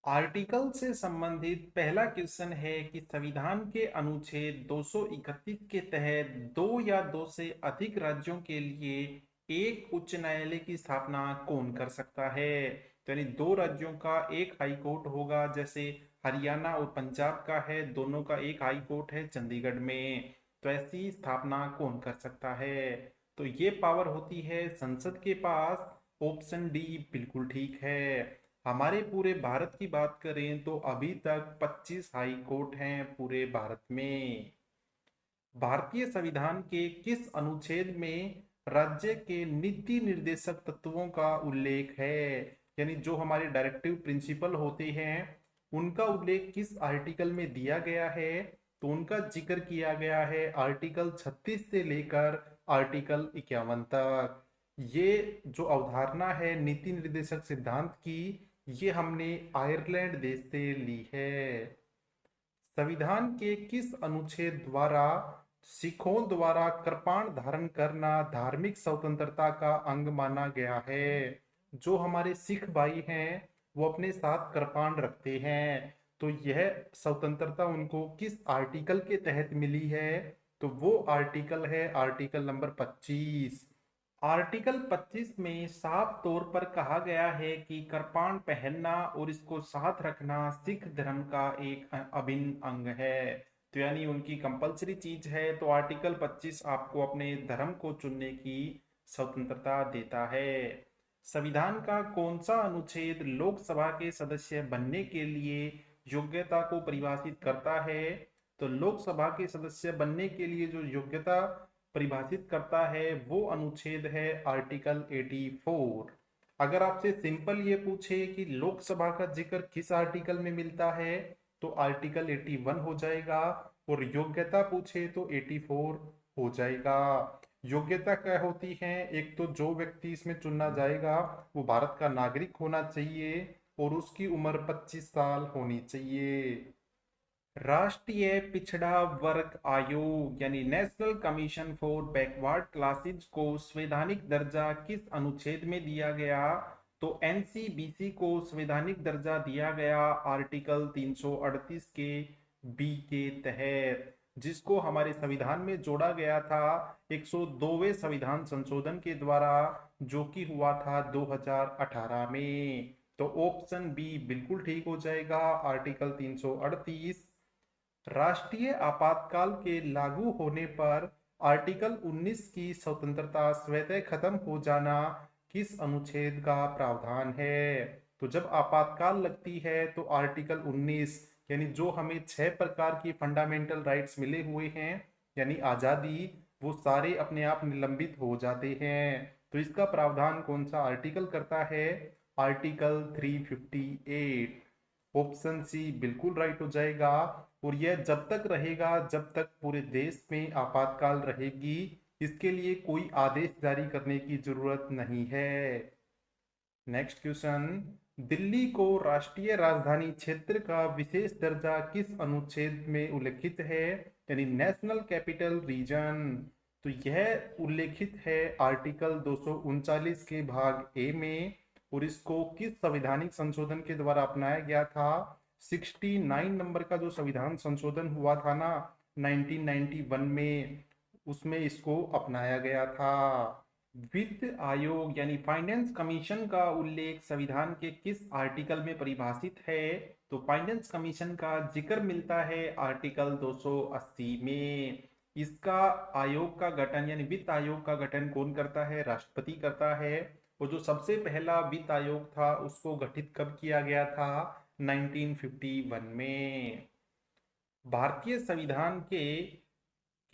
Article से संबंधित पहला क्वेश्चन है कि संविधान के अनुच्छेद 231 के तहत दो या दो से अधिक राज्यों के लिए एक उच्च न्यायालय की स्थापना कौन कर सकता है। तो यानी दो राज्यों का एक हाई कोर्ट होगा, जैसे हरियाणा और पंजाब का है, दोनों का एक हाई कोर्ट है चंडीगढ़ में। तो ऐसी स्थापना कौन कर सकता है? तो ये पावर होती है संसद के पास। ऑप्शन डी बिल्कुल ठीक है। हमारे पूरे भारत की बात करें तो अभी तक 25 हाई कोर्ट हैं पूरे भारत में। भारतीय संविधान के किस अनुच्छेद में राज्य के नीति निर्देशक तत्वों का उल्लेख है? यानी जो हमारे डायरेक्टिव प्रिंसिपल होते हैं उनका उल्लेख किस आर्टिकल में दिया गया है? तो उनका जिक्र किया गया है आर्टिकल 36 से लेकर आर्टिकल 51 तक। ये जो अवधारणा है नीति निर्देशक सिद्धांत की, ये हमने आयरलैंड देश से ली है। संविधान के किस अनुच्छेद द्वारा सिखों द्वारा कृपाण धारण करना धार्मिक स्वतंत्रता का अंग माना गया है? जो हमारे सिख भाई हैं वो अपने साथ कृपाण रखते हैं, तो यह स्वतंत्रता उनको किस आर्टिकल के तहत मिली है? तो वो आर्टिकल है आर्टिकल नंबर 25। आर्टिकल 25 में साफ तौर पर कहा गया है कि कृपाण पहनना और इसको साथ रखना सिख धर्म का एक अभिन्न अंग है। तो यानी उनकी कंपलसरी चीज है। तो आर्टिकल 25 आपको अपने धर्म को चुनने की स्वतंत्रता देता है। संविधान का कौन सा अनुच्छेद लोकसभा के सदस्य बनने के लिए योग्यता को परिभाषित करता है? तो लोकसभा के सदस्य बनने के लिए जो योग्यता परिभाषित करता है वो अनुच्छेद है आर्टिकल 84। अगर आपसे सिंपल ये पूछे कि लोकसभा का जिक्र किस आर्टिकल में मिलता है, तो आर्टिकल 81 हो जाएगा। और योग्यता पूछे तो 84 हो जाएगा। योग्यता क्या होती है? एक तो जो व्यक्ति इसमें चुना जाएगा वो भारत का नागरिक होना चाहिए और उसकी उम्र 25 साल होनी चाहिए। राष्ट्रीय पिछड़ा वर्ग आयोग यानी national commission for backward classes को संवैधानिक दर्जा किस अनुच्छेद में दिया गया? तो एनसीबीसी को संवैधानिक दर्जा दिया गया आर्टिकल 338 के बी के तहत, जिसको हमारे संविधान में जोड़ा गया था 102वें संविधान संशोधन के द्वारा, जो कि हुआ था 2018 में। तो ऑप्शन बी बिल्कुल ठीक हो जाएगा, आर्टिकल 338। राष्ट्रीय आपातकाल के लागू होने पर आर्टिकल 19 की स्वतंत्रता स्वतः खत्म हो जाना किस अनुच्छेद का प्रावधान है? तो जब आपातकाल लगती है तो आर्टिकल 19, यानी जो हमें 6 प्रकार की फंडामेंटल राइट्स मिले हुए हैं यानी आजादी, वो सारे अपने आप निलंबित हो जाते हैं। तो इसका प्रावधान कौन सा आर्टिकल करता है? आर्टिकल 358। ऑप्शन सी बिल्कुल राइट हो जाएगा। और यह जब तक रहेगा जब तक पूरे देश में आपातकाल रहेगी, इसके लिए कोई आदेश जारी करने की जरूरत नहीं है। नेक्स्ट क्वेश्चन, दिल्ली को राष्ट्रीय राजधानी क्षेत्र का विशेष दर्जा किस अनुच्छेद में उल्लेखित है? यानी नेशनल कैपिटल रीजन। तो यह उल्लेखित है आर्टिकल 239 के भाग ए में। और इसको किस संवैधानिक संशोधन के द्वारा अपनाया गया था? 69 नंबर का जो संविधान संशोधन हुआ था ना 1991 में, उसमें इसको अपनाया गया था। वित्त आयोग यानी फाइनेंस कमीशन का उल्लेख संविधान के किस आर्टिकल में परिभाषित है? तो फाइनेंस कमीशन का जिक्र मिलता है आर्टिकल 280 में। इसका आयोग का गठन यानी वित्त आयोग का गठन कौन करता है? राष्ट्रपति करता है। और जो सबसे पहला वित्त आयोग था उसको गठित कब किया गया था? 1951 में। भारतीय संविधान के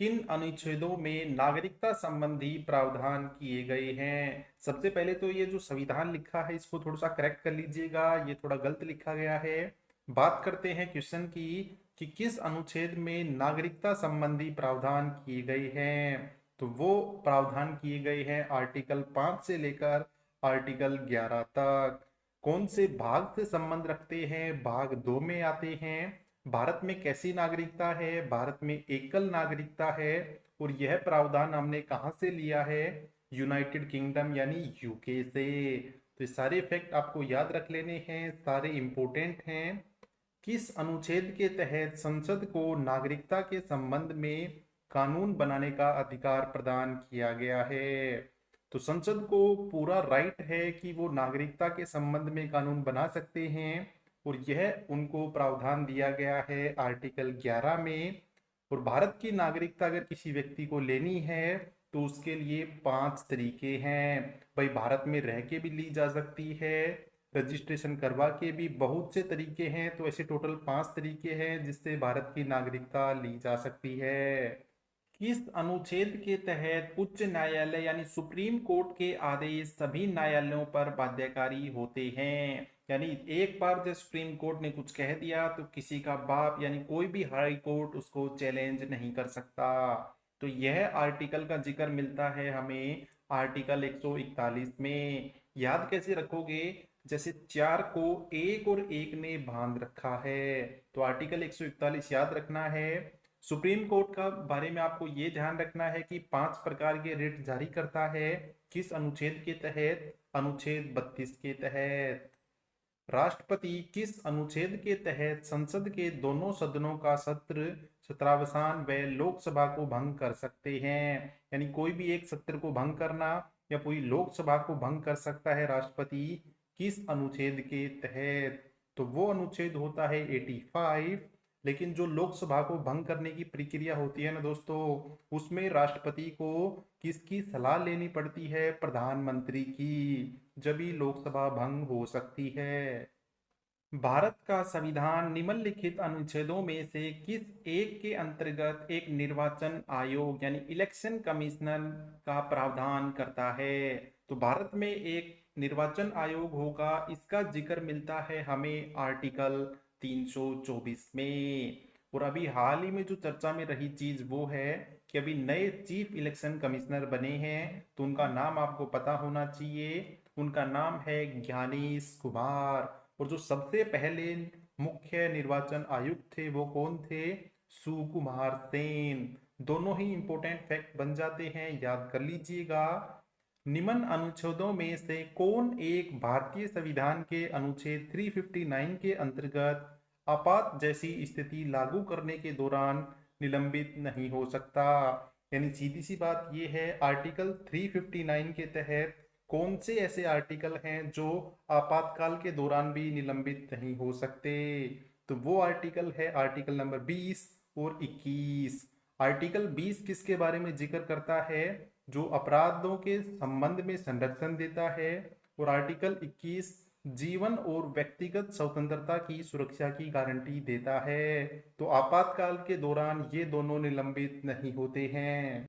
किन अनुच्छेदों में नागरिकता संबंधी प्रावधान किए गए हैं? सबसे पहले तो ये जो संविधान लिखा है इसको थोड़ा सा करेक्ट कर लीजिएगा, ये थोड़ा गलत लिखा गया है। बात करते हैं क्वेश्चन की कि किस अनुच्छेद में नागरिकता संबंधी प्रावधान किए गए हैं। तो वो प्रावधान किए गए हैं आर्टिकल 5 से लेकर आर्टिकल 11 तक। कौन से भाग से संबंध रखते हैं? भाग 2 में आते हैं। भारत में कैसी नागरिकता है? भारत में एकल नागरिकता है। और यह प्रावधान हमने कहां से लिया है? यूनाइटेड किंगडम यानी यूके से। तो ये सारे फैक्ट आपको याद रख लेने हैं, सारे इंपॉर्टेंट हैं। किस अनुच्छेद के तहत संसद को नागरिकता के संबंध में कानून बनाने का अधिकार प्रदान किया गया है? तो संसद को पूरा राइट है कि वो नागरिकता के संबंध में कानून बना सकते हैं, और यह उनको प्रावधान दिया गया है आर्टिकल 11 में। और भारत की नागरिकता अगर किसी व्यक्ति को लेनी है तो उसके लिए 5 तरीके हैं। भाई, भारत में रह के भी ली जा सकती है, रजिस्ट्रेशन करवा के भी बहुत से तरीके हैं, तो ऐसे टोटल 5 तरीके हैं जिससे भारत की नागरिकता ली जा सकती है। किस अनुच्छेद के तहत उच्च न्यायालय यानी सुप्रीम कोर्ट के आदेश सभी न्यायालयों पर बाध्यकारी होते हैं? यानी एक बार जब सुप्रीम कोर्ट ने कुछ कह दिया तो किसी का बाप यानी कोई भी हाई कोर्ट उसको चैलेंज नहीं कर सकता। तो यह आर्टिकल का जिक्र मिलता है हमें आर्टिकल 141 में। याद कैसे रखोगे? जैसे 4 को 1 और 1 ने बांध रखा है, तो आर्टिकल 141 याद रखना है। सुप्रीम कोर्ट का बारे में आपको ये ध्यान रखना है कि 5 प्रकार के रिट जारी करता है। किस अनुच्छेद के तहत? अनुच्छेद 32 के तहत। राष्ट्रपति किस अनुच्छेद के तहत संसद के दोनों सदनों का सत्रावसान व लोकसभा को भंग कर सकते हैं? यानी कोई भी एक सत्र को भंग करना या पूरी लोकसभा को भंग कर सकता है राष्ट्रपति, किस अनुच्छेद के तहत? तो वो अनुच्छेद होता है 85। लेकिन जो लोकसभा को भंग करने की प्रक्रिया होती है ना दोस्तों, उसमें राष्ट्रपति को किसकी सलाह लेनी पड़ती है? प्रधानमंत्री की। जब ही लोकसभा भंग हो सकती है। भारत का संविधान निम्नलिखित अनुच्छेदों में से किस एक के अंतर्गत एक निर्वाचन आयोग यानी इलेक्शन कमिश्नर का प्रावधान करता है? तो भारत में एक निर्वाचन आयोग होगा, इसका जिक्र मिलता है हमें आर्टिकल 324 में। और अभी हाल ही में जो चर्चा में रही चीज वो है कि अभी नए चीफ इलेक्शन कमिश्नर बने हैं, तो उनका नाम आपको पता होना चाहिए। उनका नाम है ज्ञानेश कुमार। और जो सबसे पहले मुख्य निर्वाचन आयुक्त थे वो कौन थे? सुकुमार सेन। दोनों ही इंपॉर्टेंट फैक्ट बन जाते हैं, याद कर लीजिएगा। निम्न अनुच्छेदों में से कौन एक भारतीय संविधान के अनुच्छेद 359 के अंतर्गत आपात जैसी स्थिति लागू करने के दौरान निलंबित नहीं हो सकता? यानी सीधी सी बात यह है, आर्टिकल 359 के तहत कौन से ऐसे आर्टिकल हैं जो आपातकाल के दौरान भी निलंबित नहीं हो सकते? तो वो आर्टिकल है आर्टिकल नंबर 20 और 21। आर्टिकल 20 किसके बारे में जिक्र करता है? जो अपराधों के संबंध में संरक्षण देता है। और आर्टिकल 21 जीवन और व्यक्तिगत स्वतंत्रता की सुरक्षा की गारंटी देता है। तो आपातकाल के दौरान ये दोनों निलंबित नहीं होते हैं।